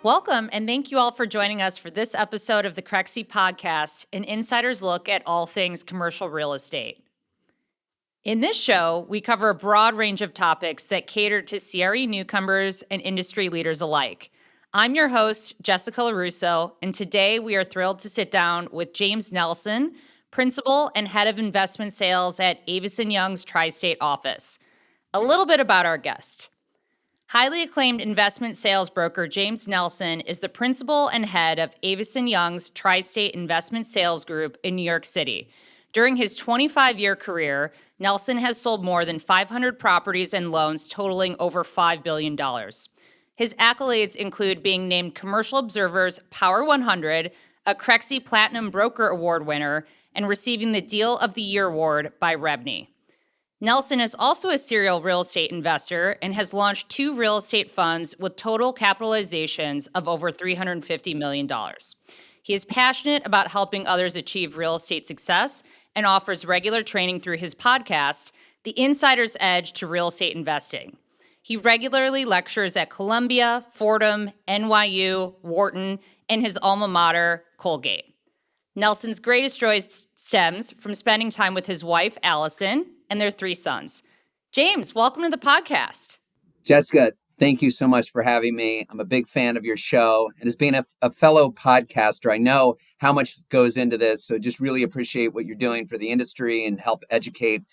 Welcome, and thank you all for joining us for this episode of the Crexi Podcast, an insider's look at all things commercial real estate. In this show, we cover a broad range of topics that cater to CRE newcomers and industry leaders alike. I'm your host, Jessica LaRusso, and today we are thrilled to sit down with James Nelson, Principal and Head of Investment Sales at Avison Young's Tri-State office. A little bit about our guest. Highly acclaimed investment sales broker James Nelson is the principal and head of Avison Young's Tri-State Investment Sales Group in New York City. During his 25-year career, Nelson has sold more than 500 properties and loans totaling over $5 billion. His accolades include being named Commercial Observer's Power 100, a Crexi Platinum Broker Award winner, and receiving the Deal of the Year award by Rebney. Nelson is also a serial real estate investor and has launched 2 real estate funds with total capitalizations of over $350 million. He is passionate about helping others achieve real estate success and offers regular training through his podcast, The Insider's Edge to Real Estate Investing. He regularly lectures at Columbia, Fordham, NYU, Wharton, and his alma mater, Colgate. Nelson's greatest joy stems from spending time with his wife, Allison, and their 3 sons. James, welcome to the podcast. Jessica, thank you so much for having me. I'm a big fan of your show. And as being a fellow podcaster, I know how much goes into this. So just really appreciate what you're doing for the industry and help educate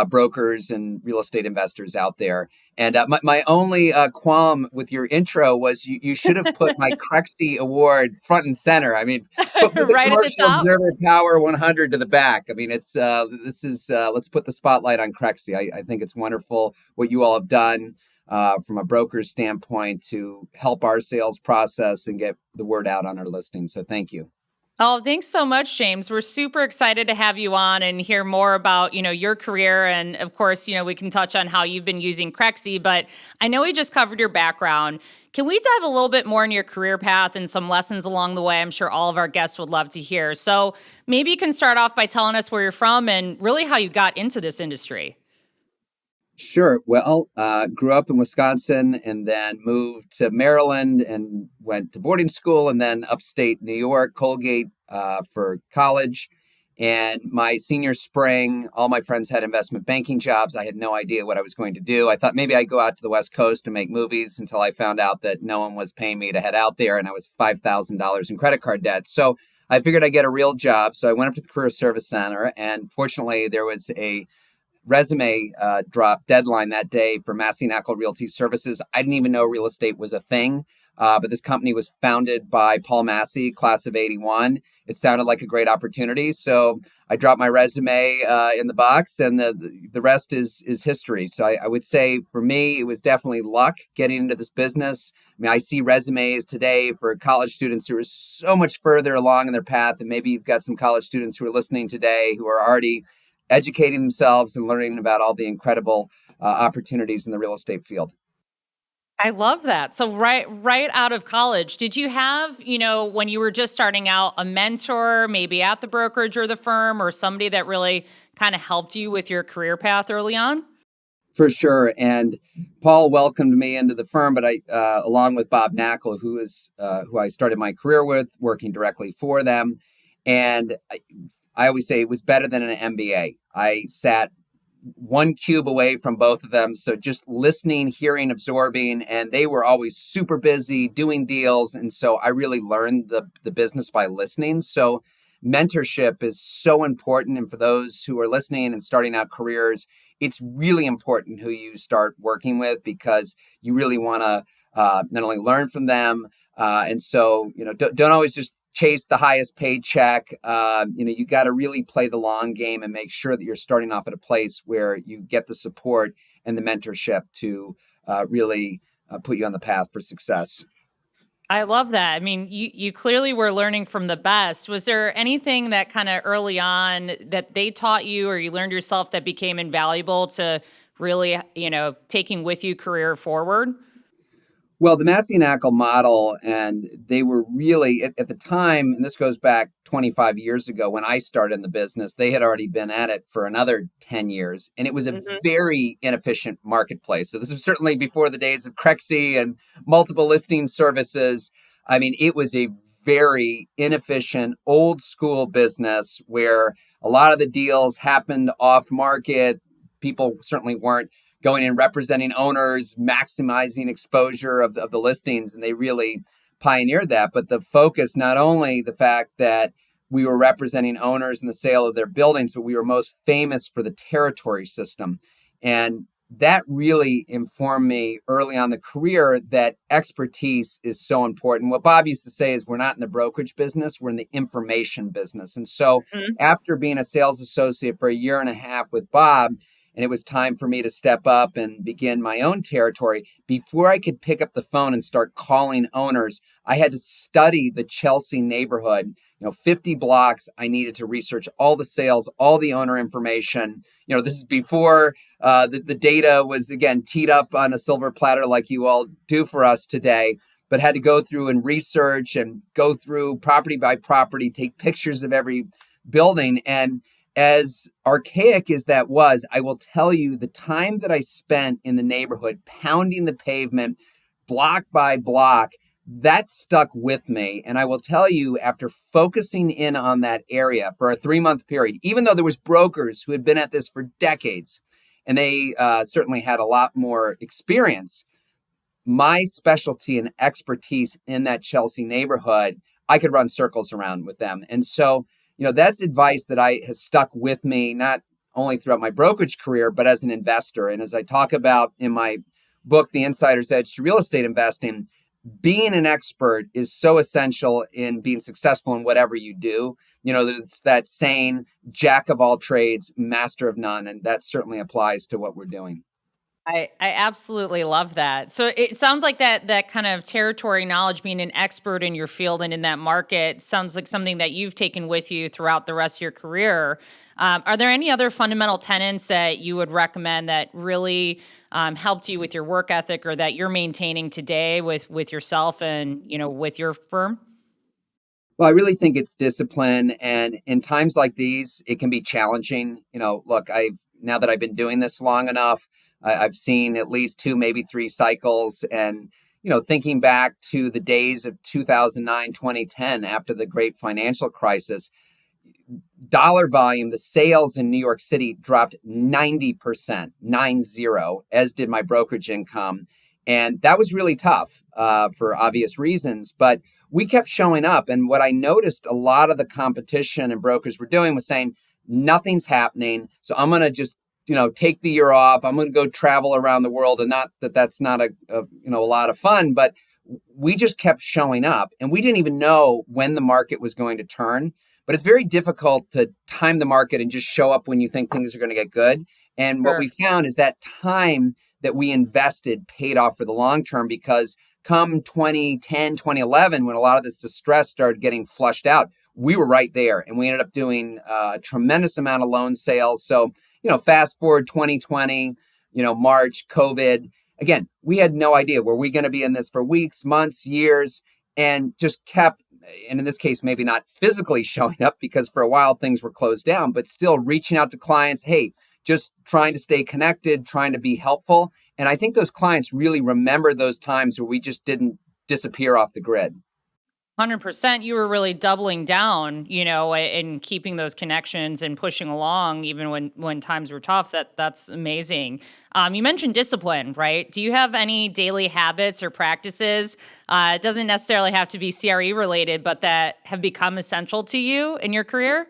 brokers and real estate investors out there. And my only qualm with your intro was you should have put my Crexi Award front and center. I mean, put the right at the top. Observer Power 100 to the back. I mean, it's let's put the spotlight on Crexi. I think it's wonderful what you all have done from a broker's standpoint to help our sales process and get the word out on our listings. So thank you. Oh, thanks so much, James. We're super excited to have you on and hear more about, your career. And of course, we can touch on how you've been using Crexi, but I know we just covered your background. Can we dive a little bit more into your career path and some lessons along the way? I'm sure all of our guests would love to hear. So maybe you can start off by telling us where you're from and really how you got into this industry. Sure. Well, grew up in Wisconsin and then moved to Maryland and went to boarding school and then upstate New York, Colgate, for college. And my senior spring, all my friends had investment banking jobs. I had no idea what I was going to do. I thought maybe I'd go out to the West Coast and make movies until I found out that no one was paying me to head out there and I was $5,000 in credit card debt. So I figured I'd get a real job. So I went up to the Career Service Center and fortunately there was a resume drop deadline that day for Bob Knakal Realty Services. I didn't even know real estate was a thing, but this company was founded by Paul Massey, class of 81. It sounded like a great opportunity. So I dropped my resume in the box and the rest is history. So I would say for me, it was definitely luck getting into this business. I mean, I see resumes today for college students who are so much further along in their path. And maybe you've got some college students who are listening today who are already educating themselves and learning about all the incredible opportunities in the real estate field. I love that. So right out of college, did you have, when you were just starting out, a mentor, maybe at the brokerage or the firm, or somebody that really kind of helped you with your career path early on? For sure. And Paul welcomed me into the firm, but I, along with Bob Knakal, who I started my career with, working directly for them. And I always say it was better than an MBA. I sat one cube away from both of them. So just listening, hearing, absorbing, and they were always super busy doing deals. And so I really learned the business by listening. So mentorship is so important. And for those who are listening and starting out careers, it's really important who you start working with because you really want to not only learn from them. And so, don't always just chase the highest paid check. You got to really play the long game and make sure that you're starting off at a place where you get the support and the mentorship to really put you on the path for success. I love that. I mean, you clearly were learning from the best. Was there anything that kind of early on that they taught you or you learned yourself that became invaluable to really, taking with you career forward? Well, the Bob Knakal model, and they were really, at the time, and this goes back 25 years ago when I started in the business, they had already been at it for another 10 years, and it was a very inefficient marketplace. So this was certainly before the days of Crexi and multiple listing services. I mean, it was a very inefficient, old school business where a lot of the deals happened off market. People certainly weren't going in representing owners, maximizing exposure of the listings, and they really pioneered that. But the focus, not only the fact that we were representing owners in the sale of their buildings, but we were most famous for the territory system. And that really informed me early on in the career that expertise is so important. What Bob used to say is we're not in the brokerage business, we're in the information business. And so Mhm. after being a sales associate for a year and a half with Bob, and it was time for me to step up and begin my own territory, before I could pick up the phone and start calling owners, I had to study the Chelsea neighborhood. 50 blocks. I needed to research all the sales, all the owner information. This is before the data was, again, teed up on a silver platter like you all do for us today, but had to go through and research and go through property by property, take pictures of every building. And as archaic as that was, I will tell you the time that I spent in the neighborhood pounding the pavement block by block, that stuck with me. And I will tell you, after focusing in on that area for a 3-month period, even though there was brokers who had been at this for decades, and they certainly had a lot more experience, my specialty and expertise in that Chelsea neighborhood, I could run circles around with them. And so, that's advice that has stuck with me, not only throughout my brokerage career, but as an investor. And as I talk about in my book, The Insider's Edge to Real Estate Investing, being an expert is so essential in being successful in whatever you do. There's that saying, jack of all trades, master of none. And that certainly applies to what we're doing. I absolutely love that. So it sounds like that kind of territory knowledge, being an expert in your field and in that market, sounds like something that you've taken with you throughout the rest of your career. Are there any other fundamental tenets that you would recommend that really helped you with your work ethic, or that you're maintaining today with yourself and with your firm? Well, I really think it's discipline. And in times like these, it can be challenging. Look, now that I've been doing this long enough, I've seen at least 2, maybe 3 cycles. And, thinking back to the days of 2009, 2010, after the great financial crisis, dollar volume, the sales in New York City dropped 90%, 90, as did my brokerage income. And that was really tough for obvious reasons. But we kept showing up. And what I noticed a lot of the competition and brokers were doing was saying, nothing's happening. So I'm going to just, take the year off. I'm going to go travel around the world. And not that that's not a lot of fun, but we just kept showing up, and we didn't even know when the market was going to turn. But it's very difficult to time the market and just show up when you think things are going to get good. And what we found is that time that we invested paid off for the long term, because come 2010, 2011, when a lot of this distress started getting flushed out, we were right there, and we ended up doing a tremendous amount of loan sales. So, fast forward 2020, March, COVID. Again, we had no idea. Were we going to be in this for weeks, months, years, and just kept, and in this case, maybe not physically showing up because for a while things were closed down, but still reaching out to clients. Hey, just trying to stay connected, trying to be helpful. And I think those clients really remember those times where we just didn't disappear off the grid. 100%. You were really doubling down, and keeping those connections and pushing along even when times were tough. That's amazing. You mentioned discipline, right? Do you have any daily habits or practices? It doesn't necessarily have to be CRE related, but that have become essential to you in your career?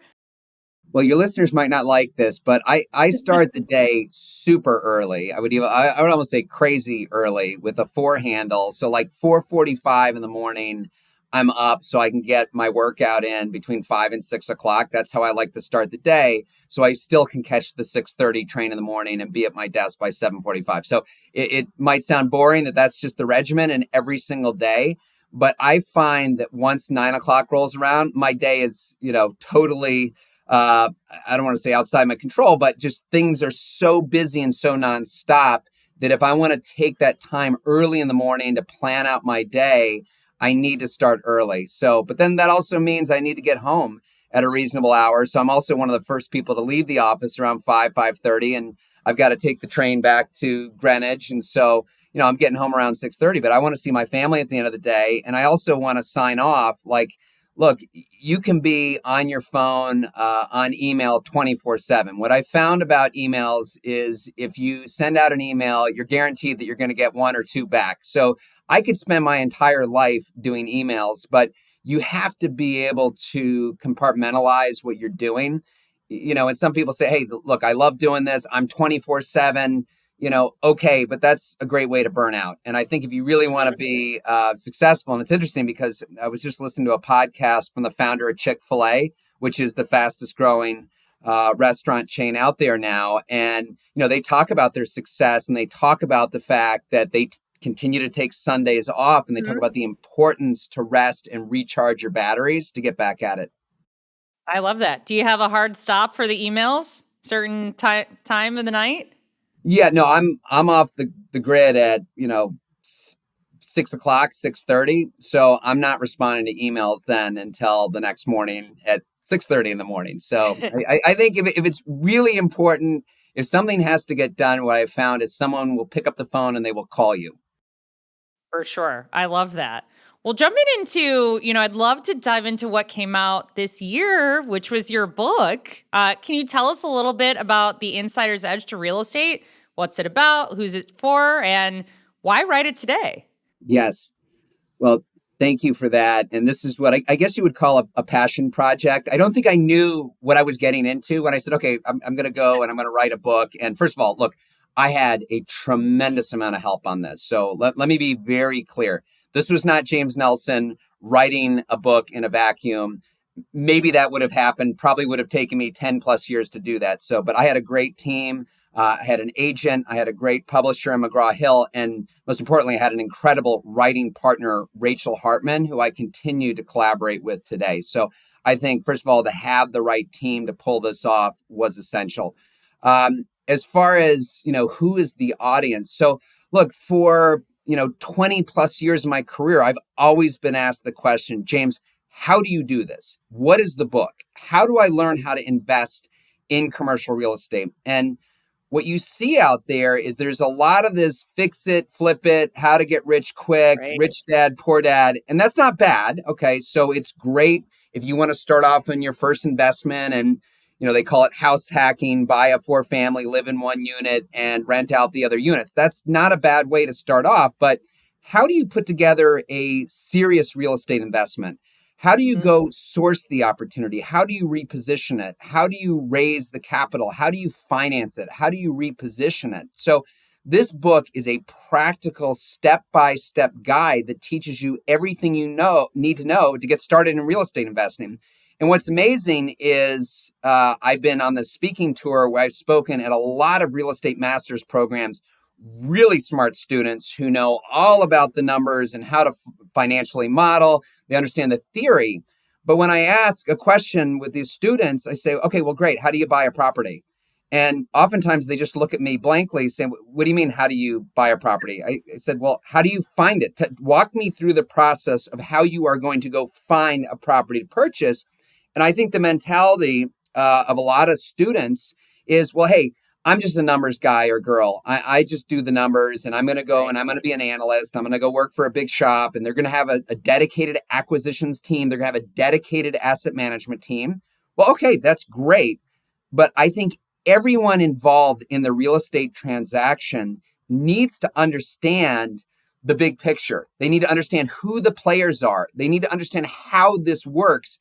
Well, your listeners might not like this, but I start the day super early. I would almost say crazy early with a 4 handle. So like 4:45 in the morning, I'm up so I can get my workout in between 5 and 6 o'clock. That's how I like to start the day. So I still can catch the 6:30 train in the morning and be at my desk by 7:45. So it might sound boring that's just the regimen and every single day. But I find that once 9 o'clock rolls around, my day is, totally, I don't want to say outside my control, but just things are so busy and so nonstop that if I want to take that time early in the morning to plan out my day, I need to start early. So, but then that also means I need to get home at a reasonable hour. So I'm also one of the first people to leave the office around 5:30, and I've got to take the train back to Greenwich. And so, I'm getting home around 6:30, but I want to see my family at the end of the day. And I also want to sign off. Like, look, you can be on your phone, on email 24/7. What I found about emails is if you send out an email, you're guaranteed that you're going to get one or two back. So I could spend my entire life doing emails, but you have to be able to compartmentalize what you're doing. And some people say, hey, look, I love doing this. I'm 24/7. Okay, but that's a great way to burn out. And I think if you really want to be successful, and it's interesting because I was just listening to a podcast from the founder of Chick-fil-A, which is the fastest growing restaurant chain out there now. And, they talk about their success, and they talk about the fact that they continue to take Sundays off, and they talk about the importance to rest and recharge your batteries to get back at it. I love that. Do you have a hard stop for the emails? Certain time of the night? Yeah, no, I'm off the grid at 6:00, 6:30. So I'm not responding to emails then until the next morning at 6:30 in the morning. So I think if it's really important, if something has to get done, what I've found is someone will pick up the phone and they will call you. For sure. I love that. Well, jumping into, I'd love to dive into what came out this year, which was your book. Can you tell us a little bit about The Insider's Edge to Real Estate? What's it about? Who's it for? And why write it today? Yes. Well, thank you for that. And this is what I guess you would call a passion project. I don't think I knew what I was getting into when I said, okay, I'm going to go and I'm going to write a book. And first of all, look, I had a tremendous amount of help on this. So let me be very clear. This was not James Nelson writing a book in a vacuum. Maybe that would have happened, probably would have taken me 10 plus years to do that. But I had a great team. I had an agent. I had a great publisher in McGraw-Hill. And most importantly, I had an incredible writing partner, Rachel Hartman, who I continue to collaborate with today. So I think, first of all, to have the right team to pull this off was essential. As far as, who is the audience? So look, for 20 plus years of my career, I've always been asked the question, James, how do you do this? What is the book? How do I learn how to invest in commercial real estate? And what you see out there is there's a lot of this fix it, flip it, how to get rich quick, Right. rich dad, poor dad. And that's not bad. Okay. So it's great if you want to start off in your first investment and, they call it house hacking, buy a 4-family, live in one unit and rent out the other units. That's not a bad way to start off. But how do you put together a serious real estate investment? How do you go source the opportunity? How do you reposition it? How do you raise the capital? How do you finance it? How do you reposition it? So this book is a practical step-by-step guide that teaches you everything you need to know to get started in real estate investing. And what's amazing is I've been on the speaking tour where I've spoken at a lot of real estate master's programs, really smart students who know all about the numbers and how to financially model. They understand the theory. But when I ask a question with these students, I say, okay, well, great. How do you buy a property? And oftentimes they just look at me blankly saying, what do you mean, how do you buy a property? I said, well, how do you find it? Walk me through the process of how you are going to go find a property to purchase. And I think the mentality of a lot of students is, well, hey, I'm just a numbers guy or girl. I just do the numbers and I'm going to go and I'm going to be an analyst. I'm going to go work for a big shop and they're going to have a dedicated acquisitions team. They're going to have a dedicated asset management team. Well, okay, that's great. But I think everyone involved in the real estate transaction needs to understand the big picture. They need to understand who the players are. They need to understand how this works.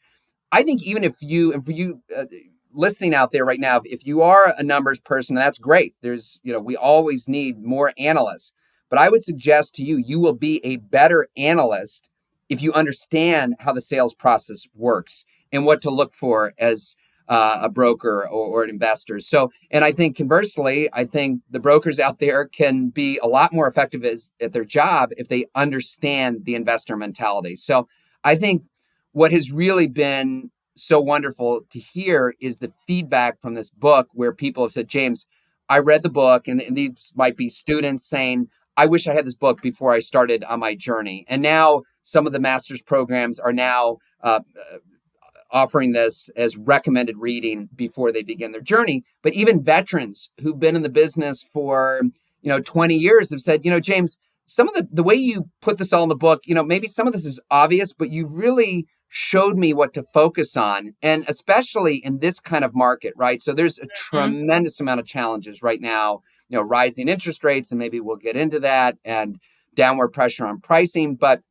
I think even if you, and for you listening out there right now, if you are a numbers person, that's great. We always need more analysts. But I would suggest to you, you will be a better analyst if you understand how the sales process works and what to look for as a broker or an investor. So, and I think conversely, I think the brokers out there can be a lot more effective at their job if they understand the investor mentality. So I think what has really been so wonderful to hear is the feedback from this book where people have said, James, I read the book, and these might be students saying, I wish I had this book before I started on my journey. And now some of the master's programs are now offering this as recommended reading before they begin their journey. But even veterans who've been in the business for 20 years have said, James, some of the way you put this all in the book, maybe some of this is obvious, but you've really showed me what to focus on. And especially in this kind of market, right? So there's a tremendous amount of challenges right now, rising interest rates, and maybe we'll get into that, and downward pressure on pricing, but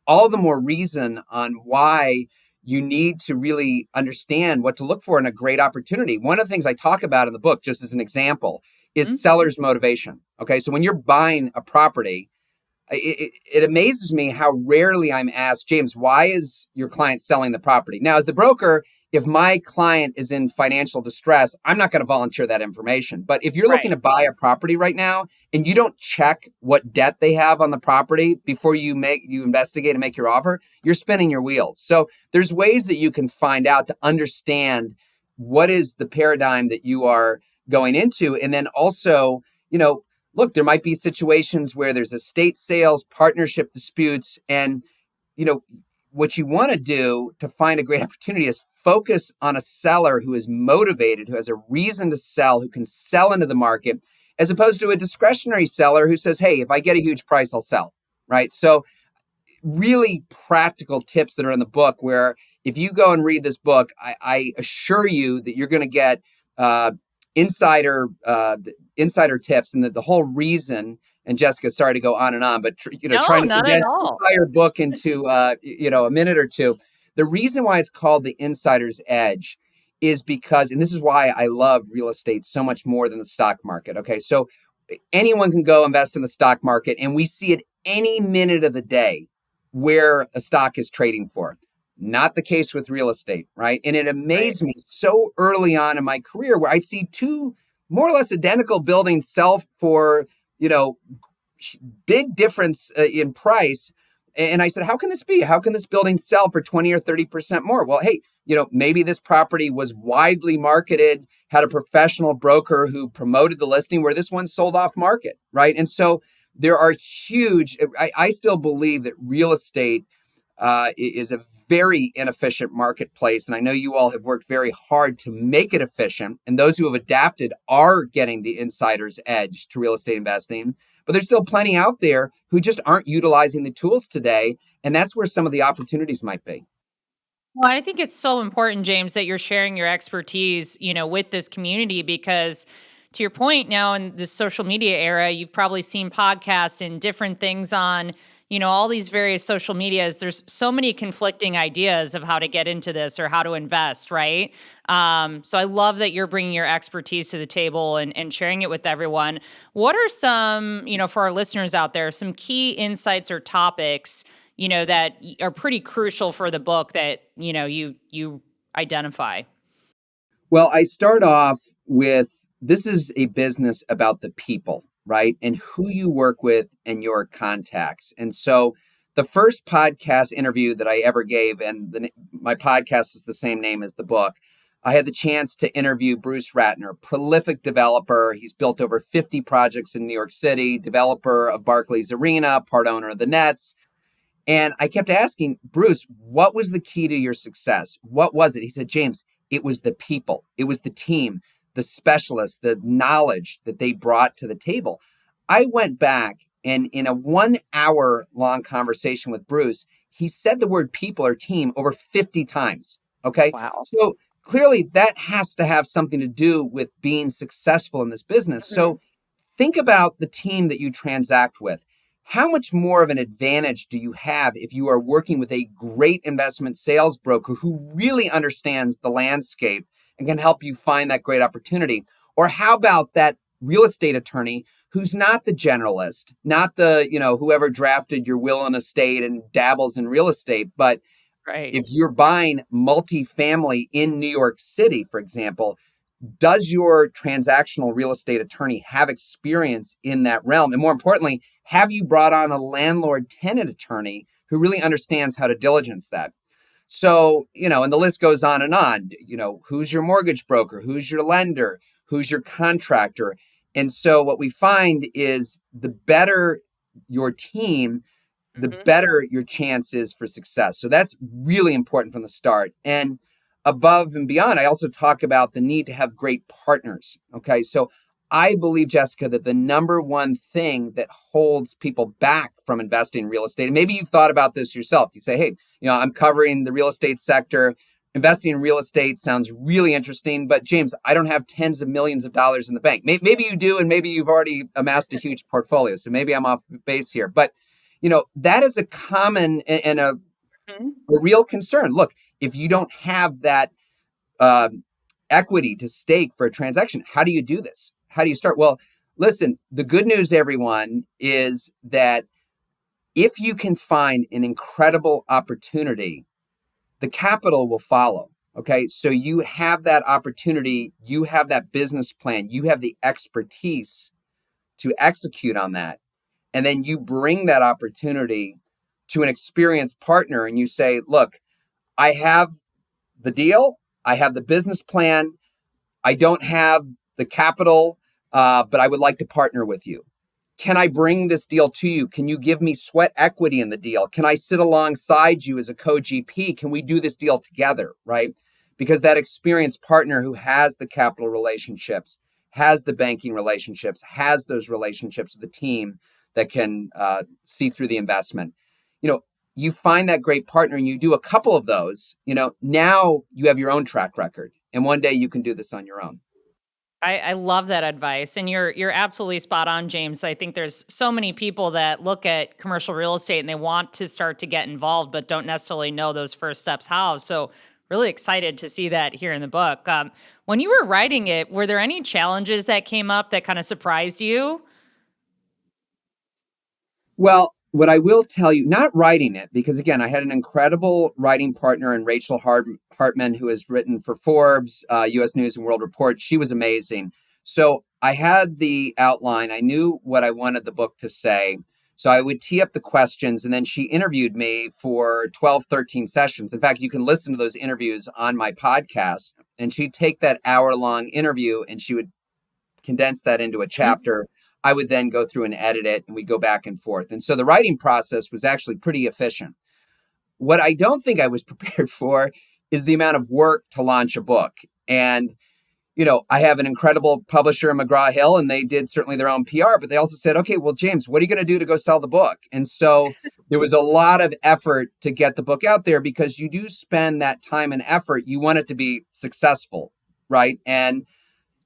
all the more reason on why you need to really understand what to look for in a great opportunity. One of the things I talk about in the book, just as an example, is seller's motivation. Okay. So when you're buying a property, it amazes me how rarely I'm asked, James, why is your client selling the property? Now, as the broker, if my client is in financial distress, I'm not going to volunteer that information. But if you're looking to buy a property right now and you don't check what debt they have on the property before you investigate and make your offer, you're spinning your wheels. So there's ways that you can find out to understand what is the paradigm that you are going into. And then also, look, there might be situations where there's estate sales, partnership disputes, and, what you want to do to find a great opportunity is focus on a seller who is motivated, who has a reason to sell, who can sell into the market, as opposed to a discretionary seller who says, hey, if I get a huge price, I'll sell, right? So really practical tips that are in the book, where if you go and read this book, I assure you that you're going to get insider tips, and that the whole reason, and Jessica, sorry to go on and on, but trying to condense the entire book into a minute or two. The reason why it's called the Insider's Edge is because, and this is why I love real estate so much more than the stock market. Okay, so anyone can go invest in the stock market, and we see it any minute of the day where a stock is trading for. Not the case with real estate, right? And it amazed me so early on in my career where I'd see two more or less identical buildings sell for, big difference in price. And I said, how can this be? How can this building sell for 20 or 30% more? Well, hey, maybe this property was widely marketed, had a professional broker who promoted the listing, where this one sold off market, right? And so there are huge, I still believe that real estate is a very inefficient marketplace. And I know you all have worked very hard to make it efficient. And those who have adapted are getting the insider's edge to real estate investing. But there's still plenty out there who just aren't utilizing the tools today. And that's where some of the opportunities might be. Well, I think it's so important, James, that you're sharing your expertise, with this community, because to your point, now in the social media era, you've probably seen podcasts and different things on, all these various social medias. There's so many conflicting ideas of how to get into this or how to invest, right? So I love that you're bringing your expertise to the table and sharing it with everyone. What are some, for our listeners out there, some key insights or topics, that are pretty crucial for the book that, you identify? Well, I start off with, this is a business about the people, right? And who you work with and your contacts. And so the first podcast interview that I ever gave, and my podcast is the same name as the book, I had the chance to interview Bruce Ratner, prolific developer. He's built over 50 projects in New York City, developer of Barclays Arena, part owner of the Nets. And I kept asking, Bruce, what was the key to your success? What was it? He said, James, it was the people. It was the team, the specialists, the knowledge that they brought to the table. I went back, and in a 1 hour long conversation with Bruce, he said the word people or team over 50 times. Okay. Wow. So clearly that has to have something to do with being successful in this business. So think about the team that you transact with. How much more of an advantage do you have if you are working with a great investment sales broker who really understands the landscape and can help you find that great opportunity? Or how about that real estate attorney who's not the generalist, not the, whoever drafted your will and estate and dabbles in real estate, but if you're buying multifamily in New York City, for example, does your transactional real estate attorney have experience in that realm? And more importantly, have you brought on a landlord-tenant attorney who really understands how to diligence that? So, and the list goes on and on. Who's your mortgage broker? Who's your lender? Who's your contractor? And so what we find is the better your team, the better your chances for success. So that's really important from the start. And above and beyond, I also talk about the need to have great partners. Okay. So I believe, Jessica, that the number one thing that holds people back from investing in real estate, and maybe you've thought about this yourself. You say, hey, I'm covering the real estate sector. Investing in real estate sounds really interesting, but James, I don't have tens of millions of dollars in the bank. Maybe you do, and maybe you've already amassed a huge portfolio. So maybe I'm off base here. But, that is a common and a real concern. Look, if you don't have that uh, equity to stake for a transaction, how do you do this? How do you start? Well, listen, the good news, everyone, is that if you can find an incredible opportunity, the capital will follow. Okay. So you have that opportunity, you have that business plan, you have the expertise to execute on that. And then you bring that opportunity to an experienced partner and you say, look, I have the deal, I have the business plan, I don't have the capital, but I would like to partner with you. Can I bring this deal to you? Can you give me sweat equity in the deal? Can I sit alongside you as a co-GP? Can we do this deal together, right? Because that experienced partner who has the capital relationships, has the banking relationships, has those relationships with the team that can see through the investment. You find that great partner and you do a couple of those, now you have your own track record. And one day you can do this on your own. I love that advice. And you're absolutely spot on, James. I think there's so many people that look at commercial real estate and they want to start to get involved, but don't necessarily know those first steps how. So really excited to see that here in the book. When you were writing it, were there any challenges that came up that kind of surprised you? Well, what I will tell you, not writing it, because again, I had an incredible writing partner in Rachel Hartman, who has written for Forbes, US News and World Report. She was amazing. So I had the outline. I knew what I wanted the book to say. So I would tee up the questions, and then she interviewed me for 12, 13 sessions. In fact, you can listen to those interviews on my podcast, and she'd take that hour-long interview and she would condense that into a chapter. I would then go through and edit it, and we'd go back and forth. And so the writing process was actually pretty efficient. What I don't think I was prepared for is the amount of work to launch a book. And, I have an incredible publisher in McGraw-Hill, and they did certainly their own PR, but they also said, okay, well, James, what are you going to do to go sell the book? And so there was a lot of effort to get the book out there because you do spend that time and effort. You want it to be successful, right? And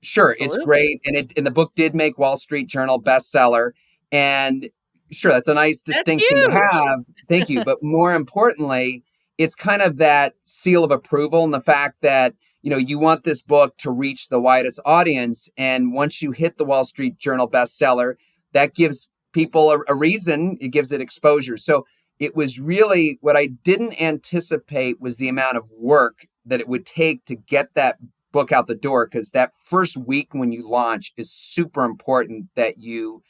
sure, it's Absolutely. great. And the book did make Wall Street Journal bestseller. And sure, that's a nice That's distinction to huge. have. Thank you. But more importantly, it's kind of that seal of approval and the fact that, you want this book to reach the widest audience. And once you hit the Wall Street Journal bestseller, that gives people a reason, it gives it exposure. So it was really what I didn't anticipate was the amount of work that it would take to get that book out the door, because that first week when you launch is super important that you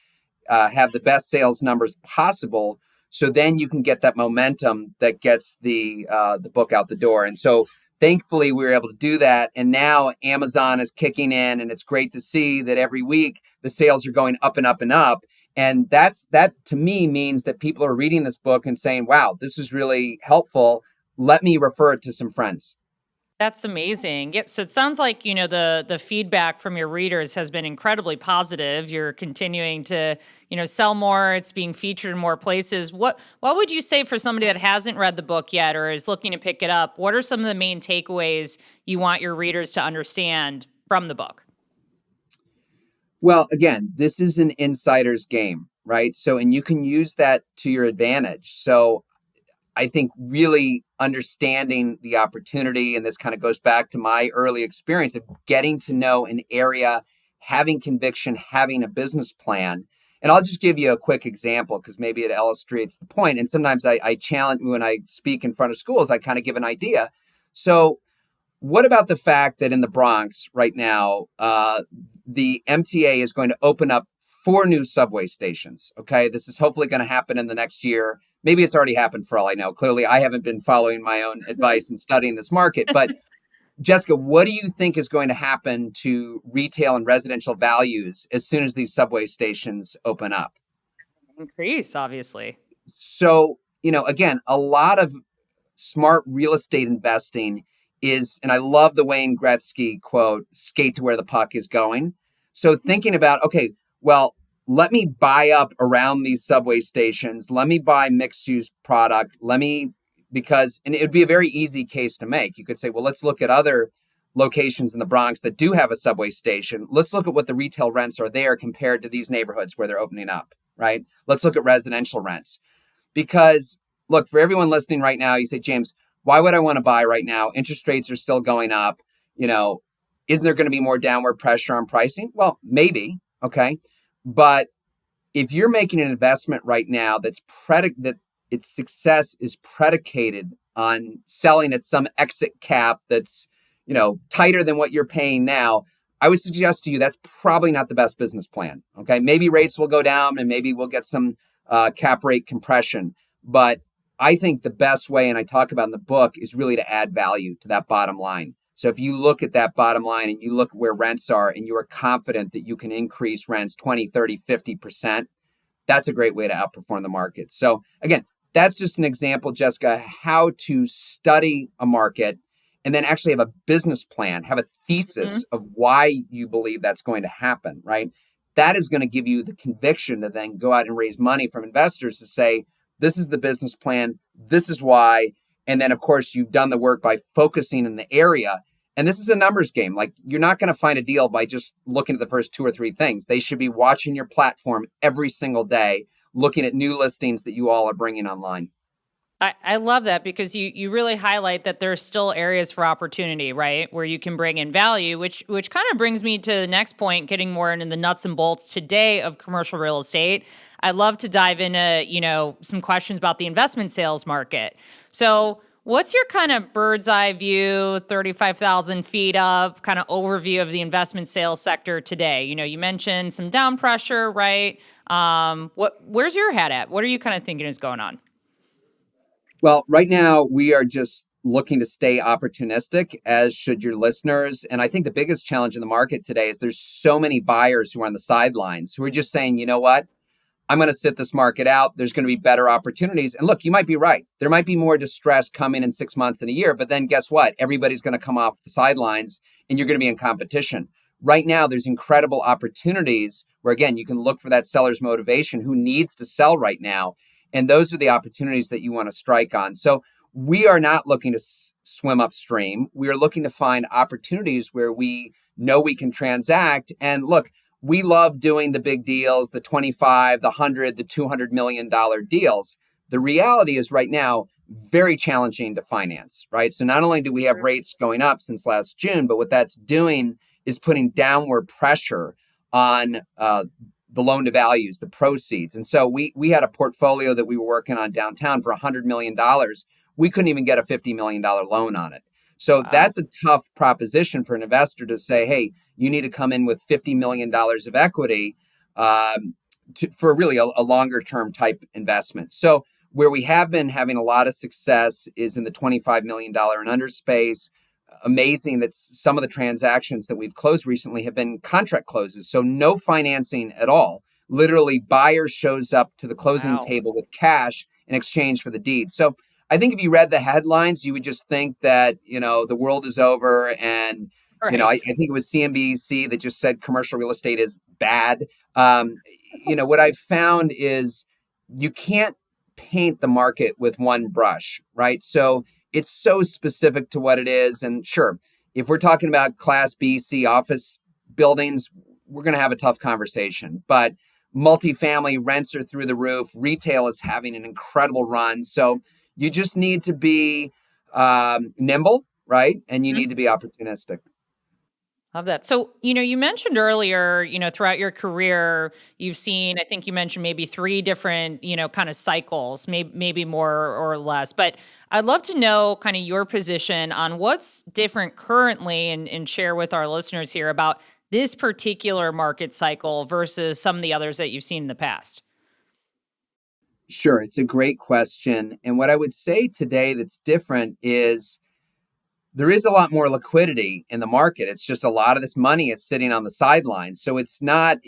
have the best sales numbers possible. So then you can get that momentum that gets the book out the door. And so thankfully we were able to do that. And now Amazon is kicking in, and it's great to see that every week the sales are going up and up and up. And that to me means that people are reading this book and saying, wow, this is really helpful. Let me refer it to some friends. That's amazing. Yeah, so it sounds like, the feedback from your readers has been incredibly positive. You're continuing to, sell more. It's being featured in more places. What would you say for somebody that hasn't read the book yet or is looking to pick it up? What are some of the main takeaways you want your readers to understand from the book? Well, again, this is an insider's game, right? So, and you can use that to your advantage. So I think really understanding the opportunity, and this kind of goes back to my early experience of getting to know an area, having conviction, having a business plan. And I'll just give you a quick example because maybe it illustrates the point. And sometimes I challenge when I speak in front of schools, I kind of give an idea. So what about the fact that in the Bronx right now, the MTA is going to open up 4 new subway stations? Okay, this is hopefully going to happen in the next year. Maybe it's already happened for all I know. Clearly, I haven't been following my own advice and studying this market. But Jessica, what do you think is going to happen to retail and residential values as soon as these subway stations open up? Increase, obviously. So, again, a lot of smart real estate investing is, and I love the Wayne Gretzky quote, skate to where the puck is going. So thinking about, okay, well, let me buy up around these subway stations. Let me buy mixed use product. And it would be a very easy case to make. You could say, well, let's look at other locations in the Bronx that do have a subway station. Let's look at what the retail rents are there compared to these neighborhoods where they're opening up, right? Let's look at residential rents. Because look, for everyone listening right now, you say, James, why would I want to buy right now? Interest rates are still going up. You know, isn't there going to be more downward pressure on pricing? Well, maybe. Okay. But if you're making an investment right now that its success is predicated on selling at some exit cap that's, tighter than what you're paying now, I would suggest to you that's probably not the best business plan. Okay. Maybe rates will go down and maybe we'll get some cap rate compression. But I think the best way, and I talk about in the book, is really to add value to that bottom line. So if you look at that bottom line and you look at where rents are and you are confident that you can increase rents 20, 30, 50%, that's a great way to outperform the market. So again, that's just an example, Jessica, how to study a market and then actually have a business plan, have a thesis of why you believe that's going to happen, right? That is going to give you the conviction to then go out and raise money from investors to say, this is the business plan, this is why. And then, of course, you've done the work by focusing in the area. And this is a numbers game. Like, you're not going to find a deal by just looking at the first two or three things. They should be watching your platform every single day, looking at new listings that you all are bringing online. I love that because you really highlight that there's still areas for opportunity, right? Where you can bring in value, which kind of brings me to the next point, getting more into the nuts and bolts today of commercial real estate. I'd love to dive into, some questions about the investment sales market. So what's your kind of bird's eye view, 35,000 feet up, kind of overview of the investment sales sector today? You mentioned some down pressure, right? Where's your head at? What are you kind of thinking is going on? Well, right now we are just looking to stay opportunistic, as should your listeners. And I think the biggest challenge in the market today is there's so many buyers who are on the sidelines who are just saying, you know what? I'm going to sit this market out. There's going to be better opportunities. And look, you might be right. There might be more distress coming in 6 months and a year, but then guess what? Everybody's going to come off the sidelines and you're going to be in competition. Right now, there's incredible opportunities where, again, you can look for that seller's motivation who needs to sell right now. And those are the opportunities that you want to strike on. So we are not looking to swim upstream. We are looking to find opportunities where we know we can transact. And look, we love doing the big deals, the 25, the 100, the $200 million deals. The reality is right now, very challenging to finance, right? So not only do we have rates going up since last June, but what that's doing is putting downward pressure on the loan to values, the proceeds. And so we had a portfolio that we were working on downtown for $100 million. We couldn't even get a $50 million loan on it. So that's a tough proposition for an investor to say, hey, you need to come in with $50 million of equity for really a longer term type investment. So where we have been having a lot of success is in the $25 million and under space. Amazing that some of the transactions that we've closed recently have been contract closes. So no financing at all. Literally, buyer shows up to the closing table with cash in exchange for the deed. So I think if you read the headlines, you would just think that, the world is over. And, Right. I think it was CNBC that just said commercial real estate is bad. What I've found is you can't paint the market with one brush, right? So it's so specific to what it is. And sure, if we're talking about Class B, C office buildings, we're going to have a tough conversation. But multifamily rents are through the roof. Retail is having an incredible run. So you just need to be nimble, right? And you need to be opportunistic. Love that. So, you mentioned earlier, throughout your career, you've seen, I think you mentioned maybe three different, kind of cycles, maybe more or less. But I'd love to know kind of your position on what's different currently and share with our listeners here about this particular market cycle versus some of the others that you've seen in the past. Sure. It's a great question. And what I would say today that's different is there is a lot more liquidity in the market. It's just a lot of this money is sitting on the sidelines. So it's not,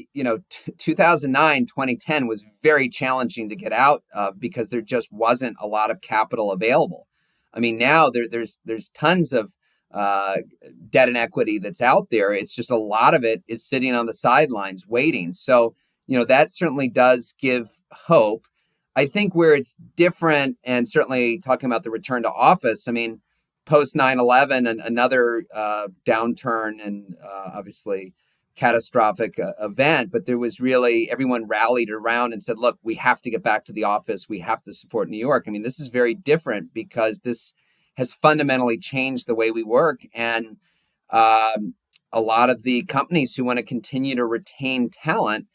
2009, 2010 was very challenging to get out of because there just wasn't a lot of capital available. I mean, now there's tons of debt and equity that's out there. It's just a lot of it is sitting on the sidelines waiting. So, that certainly does give hope. I think where it's different, and certainly talking about the return to office, I mean, post 9/11 and another downturn and obviously catastrophic event, but there was really everyone rallied around and said, look, we have to get back to the office. We have to support New York. I mean, this is very different because this has fundamentally changed the way we work. And a lot of the companies who want to continue to retain talent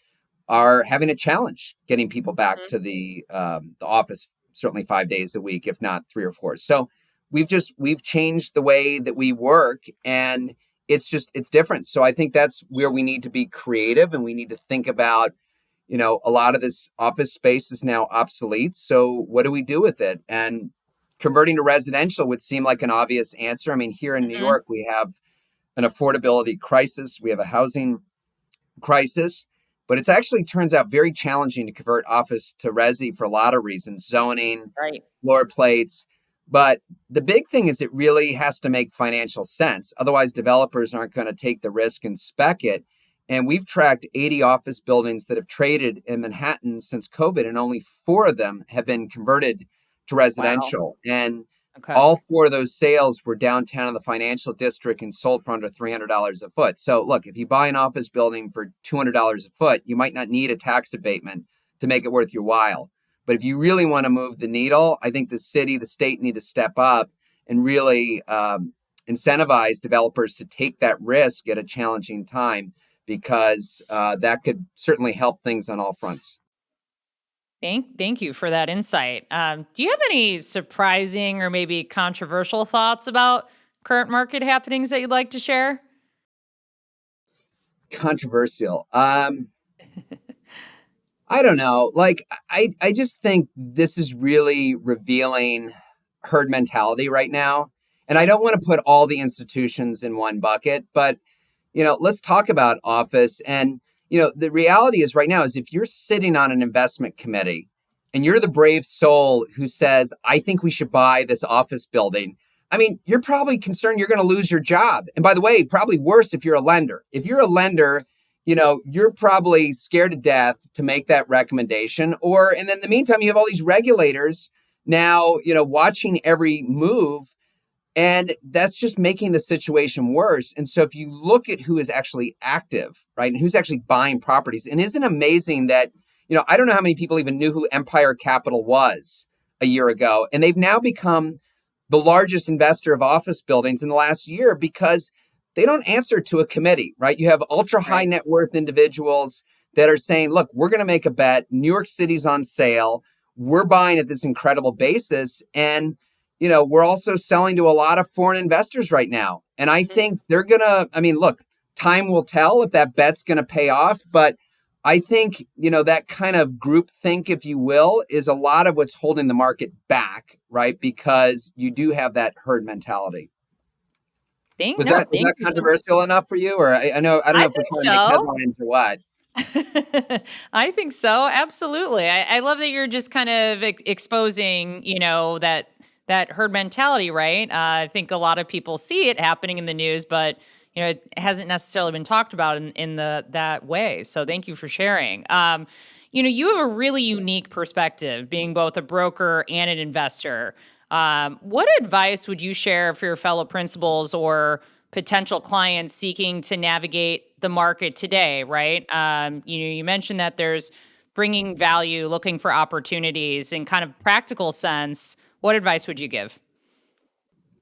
are having a challenge getting people back to the office, certainly 5 days a week, if not 3 or 4. So we've changed the way that we work, and it's different. So I think that's where we need to be creative, and we need to think about, a lot of this office space is now obsolete. So what do we do with it? And converting to residential would seem like an obvious answer. I mean, here in New York, we have an affordability crisis. We have a housing crisis, but it's actually turns out very challenging to convert office to resi for a lot of reasons, zoning, Right. floor plates. But the big thing is it really has to make financial sense. Otherwise, developers aren't going to take the risk and spec it. And we've tracked 80 office buildings that have traded in Manhattan since COVID, and only 4 of them have been converted to residential. Wow. And Okay. all 4 of those sales were downtown in the financial district and sold for under $300 a foot. So look, if you buy an office building for $200 a foot, you might not need a tax abatement to make it worth your while. But if you really want to move the needle, I think the city, the state need to step up and really incentivize developers to take that risk at a challenging time, because that could certainly help things on all fronts. Thank you for that insight. Do you have any surprising or maybe controversial thoughts about current market happenings that you'd like to share? Controversial. I don't know. Like, I just think this is really revealing herd mentality right now. And I don't want to put all the institutions in one bucket, but, let's talk about office. And, the reality is right now is if you're sitting on an investment committee and you're the brave soul who says, I think we should buy this office building, I mean, you're probably concerned you're going to lose your job. And by the way, probably worse if you're a lender. If you're a lender, you're probably scared to death to make that recommendation. And then in the meantime, you have all these regulators now, watching every move. And that's just making the situation worse. And so if you look at who is actually active, right, and who's actually buying properties, and isn't it amazing that, I don't know how many people even knew who Empire Capital was a year ago. And they've now become the largest investor of office buildings in the last year because they don't answer to a committee, right? You have ultra high net worth individuals that are saying, look, we're going to make a bet. New York City's on sale. We're buying at this incredible basis. And, we're also selling to a lot of foreign investors right now. And I think they're going to, look, time will tell if that bet's going to pay off. But I think, that kind of groupthink, if you will, is a lot of what's holding the market back, right? Because you do have that herd mentality. Was that controversial enough for you? Or I don't know if we're trying to make headlines or what. I think so. Absolutely. I love that you're just kind of exposing, that herd mentality, right? I think a lot of people see it happening in the news, but it hasn't necessarily been talked about in that way. So thank you for sharing. You have a really unique perspective, being both a broker and an investor. What advice would you share for your fellow principals or potential clients seeking to navigate the market today, right? You mentioned that there's bringing value, looking for opportunities in kind of practical sense. What advice would you give?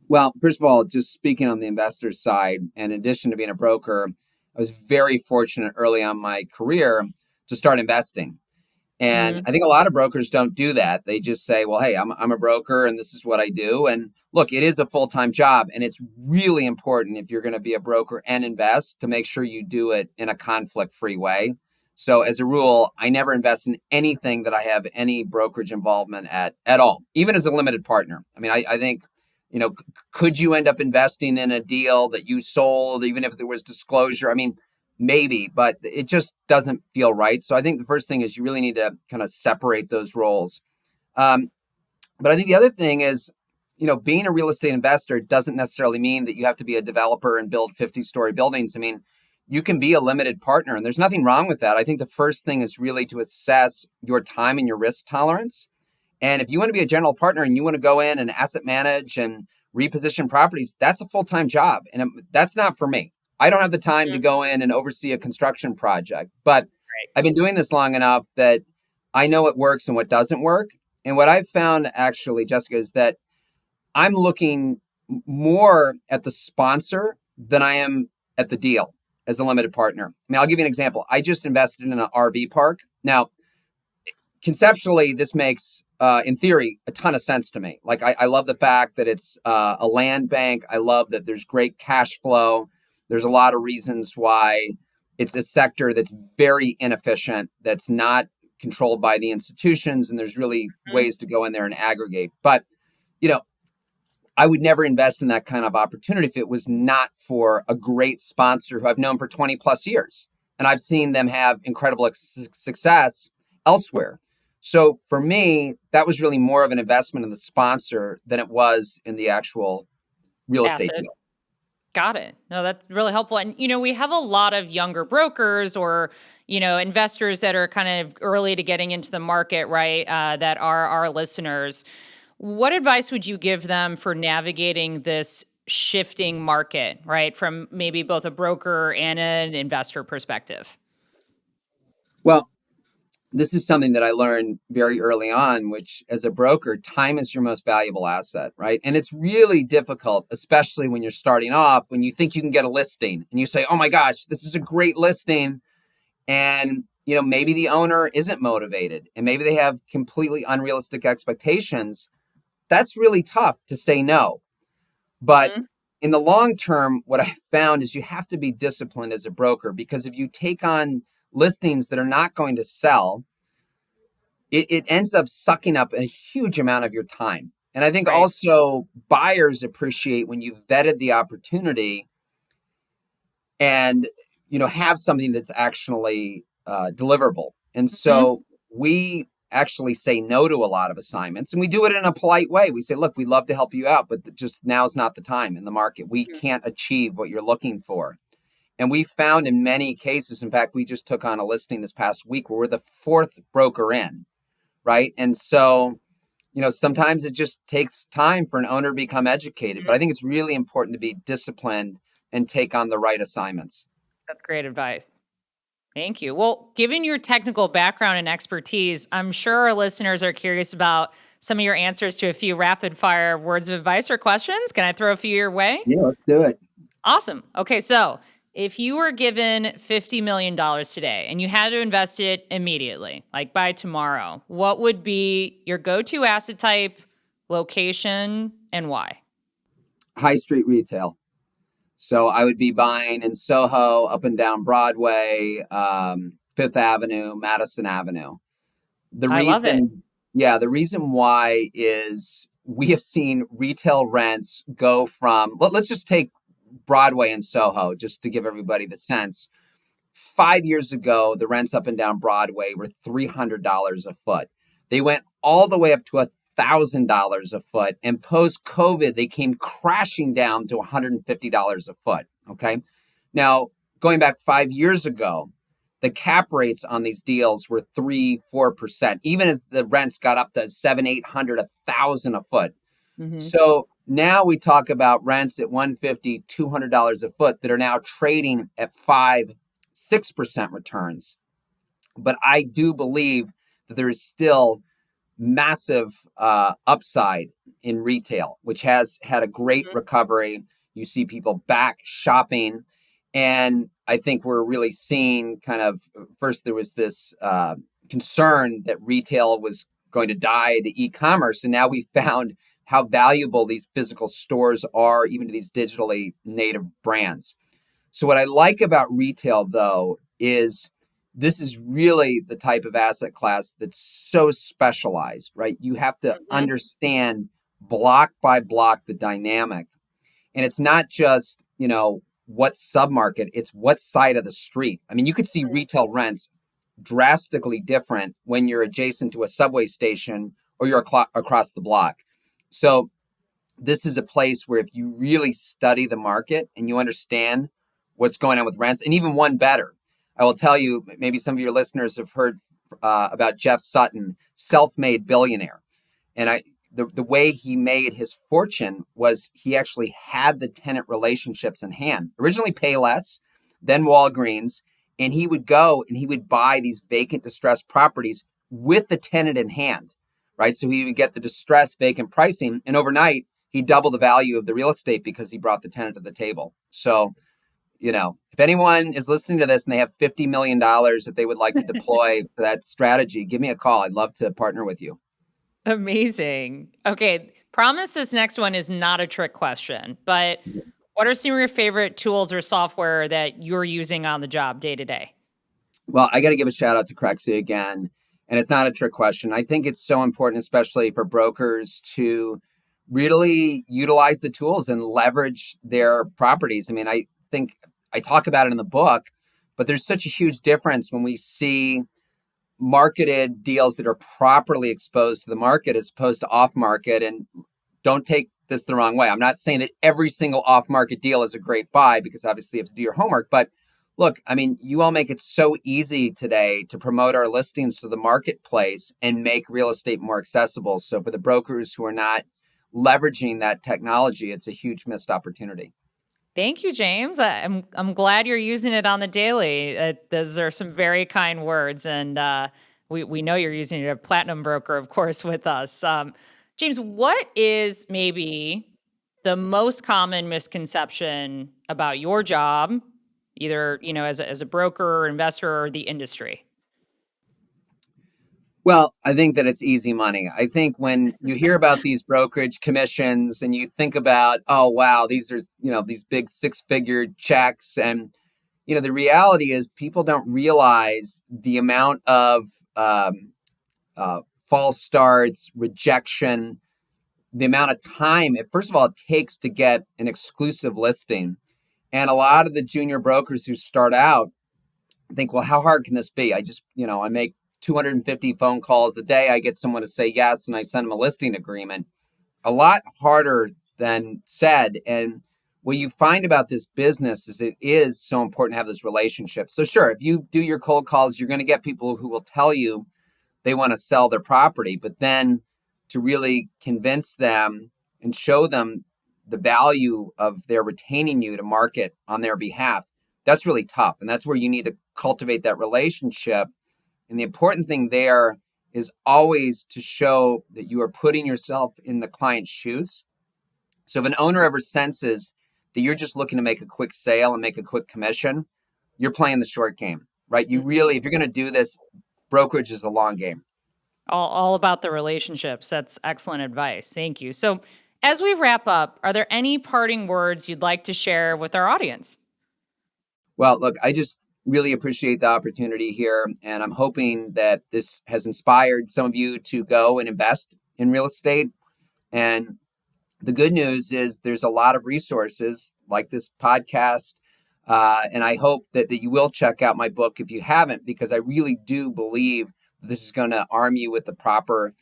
Well, first of all, just speaking on the investor side, in addition to being a broker, I was very fortunate early on in my career to start investing. And I think a lot of brokers don't do that. They just say, well, hey, I'm a broker and this is what I do. And look, it is a full-time job. And it's really important if you're going to be a broker and invest to make sure you do it in a conflict-free way. So as a rule, I never invest in anything that I have any brokerage involvement at all, even as a limited partner. I think, could you end up investing in a deal that you sold, even if there was disclosure? Maybe, but it just doesn't feel right. So I think the first thing is you really need to kind of separate those roles. But I think the other thing is, being a real estate investor doesn't necessarily mean that you have to be a developer and build 50-story buildings. I mean, you can be a limited partner, and there's nothing wrong with that. I think the first thing is really to assess your time and your risk tolerance. And if you want to be a general partner and you want to go in and asset manage and reposition properties, that's a full-time job. And that's not for me. I don't have the time to go in and oversee a construction project, but I've been doing this long enough that I know what works and what doesn't work. And what I've found actually, Jessica, is that I'm looking more at the sponsor than I am at the deal as a limited partner. I mean, I'll give you an example. I just invested in an RV park. Now, conceptually, this makes, in theory, a ton of sense to me. Like, I love the fact that it's a land bank. I love that there's great cash flow. There's a lot of reasons why it's a sector that's very inefficient, that's not controlled by the institutions, and there's really ways to go in there and aggregate. But, I would never invest in that kind of opportunity if it was not for a great sponsor who I've known for 20 plus years. And I've seen them have incredible success elsewhere. So for me, that was really more of an investment in the sponsor than it was in the actual real estate deal. Got it. No, that's really helpful. And, we have a lot of younger brokers or, investors that are kind of early to getting into the market, right? That are our listeners. What advice would you give them for navigating this shifting market, right? From maybe both a broker and an investor perspective? Well, this is something that I learned very early on, which as a broker, time is your most valuable asset, right? And it's really difficult, especially when you're starting off, when you think you can get a listing and you say, oh my gosh, this is a great listing. And, maybe the owner isn't motivated and maybe they have completely unrealistic expectations. That's really tough to say no. But in the long term, what I found is you have to be disciplined as a broker, because if you take on listings that are not going to sell, it ends up sucking up a huge amount of your time. And I think also buyers appreciate when you've vetted the opportunity and, have something that's actually deliverable. And so we actually say no to a lot of assignments, and we do it in a polite way. We say, look, we'd love to help you out, but just now's not the time in the market. We can't achieve what you're looking for. And we found in many cases, in fact, we just took on a listing this past week where we're the fourth broker in, right? And so, sometimes it just takes time for an owner to become educated, but I think it's really important to be disciplined and take on the right assignments. That's great advice. Thank you. Well, given your technical background and expertise, I'm sure our listeners are curious about some of your answers to a few rapid fire words of advice or questions. Can I throw a few your way? Yeah, let's do it. Awesome. Okay, so if you were given $50 million today and you had to invest it immediately, like by tomorrow, what would be your go-to asset type, location, and why? High street retail. So I would be buying in Soho, up and down Broadway, Fifth Avenue, Madison Avenue. I love it. The reason why is we have seen retail rents go from, let's just take Broadway and Soho, just to give everybody the sense. 5 years ago, the rents up and down Broadway were $300 a foot. They went all the way up to $1,000 a foot. And post-COVID, they came crashing down to $150 a foot. Okay. Now, going back 5 years ago, the cap rates on these deals were 3-4%, even as the rents got up to $700, $800, $1,000 a foot. So now we talk about rents at $150, $200 a foot that are now trading at 5-6% returns. But I do believe that there is still massive upside in retail, which has had a great recovery. You see people back shopping. And I think we're really seeing first there was this concern that retail was going to die to e-commerce. And now we found how valuable these physical stores are, even to these digitally native brands. So what I like about retail, though, is this is really the type of asset class that's so specialized, right? You have to understand block by block the dynamic. And it's not just, what submarket, it's what side of the street. I mean, you could see retail rents drastically different when you're adjacent to a subway station or you're across the block. So this is a place where if you really study the market and you understand what's going on with rents, and even one better, I will tell you, maybe some of your listeners have heard about Jeff Sutton, self-made billionaire. And the way he made his fortune was he actually had the tenant relationships in hand. Originally Payless, then Walgreens, and he would go and he would buy these vacant, distressed properties with the tenant in hand, right? So he would get the distressed vacant pricing, and overnight he doubled the value of the real estate because he brought the tenant to the table. So, if anyone is listening to this and they have $50 million that they would like to deploy for that strategy, give me a call. I'd love to partner with you. Amazing. Okay, promise this next one is not a trick question, but what are some of your favorite tools or software that you're using on the job day to day? Well, I got to give a shout out to Crexi again. And it's not a trick question. I think it's so important, especially for brokers, to really utilize the tools and leverage their properties. I mean, I think I talk about it in the book, but there's such a huge difference when we see marketed deals that are properly exposed to the market as opposed to off market. And don't take this the wrong way. I'm not saying that every single off market deal is a great buy, because obviously you have to do your homework. But look, I mean, you all make it so easy today to promote our listings to the marketplace and make real estate more accessible. So for the brokers who are not leveraging that technology, it's a huge missed opportunity. Thank you, James. I'm glad you're using it on the daily. Those are some very kind words, and we know you're using it. A platinum broker, of course, with us. James, what is maybe the most common misconception about your job, either as a broker or investor or the industry? Well, I think that it's easy money. I think when you hear about these brokerage commissions and you think about, oh, wow, these are, these big 6-figure checks. And, the reality is people don't realize the amount of false starts, rejection, the amount of time first of all, it takes to get an exclusive listing. And a lot of the junior brokers who start out think, well, how hard can this be? I just, I make 250 phone calls a day. I get someone to say yes, and I send them a listing agreement. A lot harder than said. And what you find about this business is it is so important to have this relationship. So sure, if you do your cold calls, you're going to get people who will tell you they want to sell their property, but then to really convince them and show them the value of their retaining you to market on their behalf, that's really tough. And that's where you need to cultivate that relationship. And the important thing there is always to show that you are putting yourself in the client's shoes. So if an owner ever senses that you're just looking to make a quick sale and make a quick commission, you're playing the short game, right? You really, if you're going to do this, brokerage is a long game. All about the relationships. That's excellent advice. Thank you. So, as we wrap up, are there any parting words you'd like to share with our audience? Well, look, I just really appreciate the opportunity here. And I'm hoping that this has inspired some of you to go and invest in real estate. And the good news is there's a lot of resources like this podcast. And I hope that you will check out my book if you haven't, because I really do believe this is going to arm you with the proper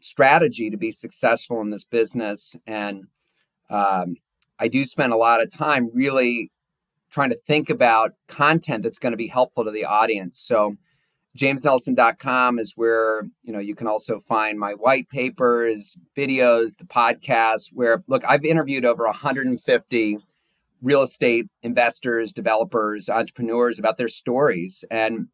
strategy to be successful in this business. And I do spend a lot of time really trying to think about content that's going to be helpful to the audience. So jamesnelson.com is where, you can also find my white papers, videos, the podcast, where, look, I've interviewed over 150 real estate investors, developers, entrepreneurs about their stories. And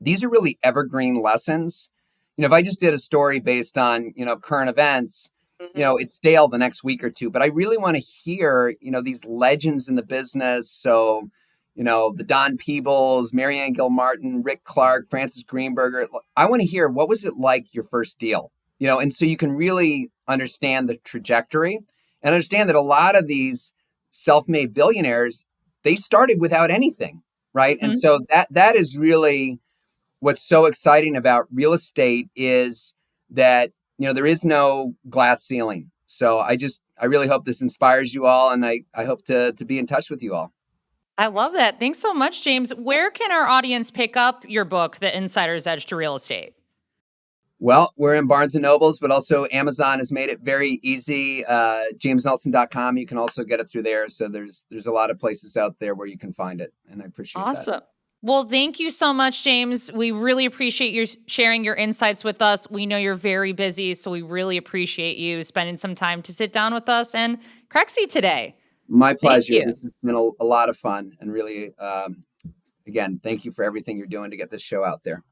these are really evergreen lessons. If I just did a story based on, current events, it's stale the next week or two. But I really want to hear, these legends in the business. So, the Don Peebles, Marianne Gilmartin, Rick Clark, Francis Greenberger. I want to hear, what was it like your first deal? And so you can really understand the trajectory and understand that a lot of these self-made billionaires, they started without anything, right? Mm-hmm. And so that is really what's so exciting about real estate, is that, there is no glass ceiling. So I really hope this inspires you all. And I hope to be in touch with you all. I love that. Thanks so much, James. Where can our audience pick up your book, The Insider's Edge to Real Estate? Well, we're in Barnes and Nobles, but also Amazon has made it very easy. JamesNelson.com. You can also get it through there. So there's a lot of places out there where you can find it, and I appreciate that. Awesome. Well, thank you so much, James. We really appreciate you sharing your insights with us. We know you're very busy, so we really appreciate you spending some time to sit down with us and Crexi today. My Thank pleasure. you. This has been a lot of fun, and really, again, thank you for everything you're doing to get this show out there.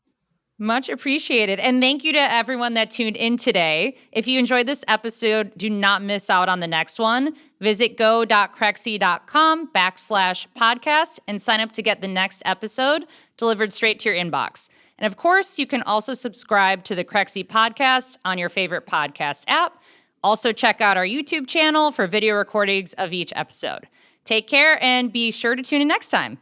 Much appreciated. And thank you to everyone that tuned in today. If you enjoyed this episode, do not miss out on the next one. Visit go.crexi.com/podcast and sign up to get the next episode delivered straight to your inbox. And of course, you can also subscribe to the Crexi Podcast on your favorite podcast app. Also, check out our YouTube channel for video recordings of each episode. Take care and be sure to tune in next time.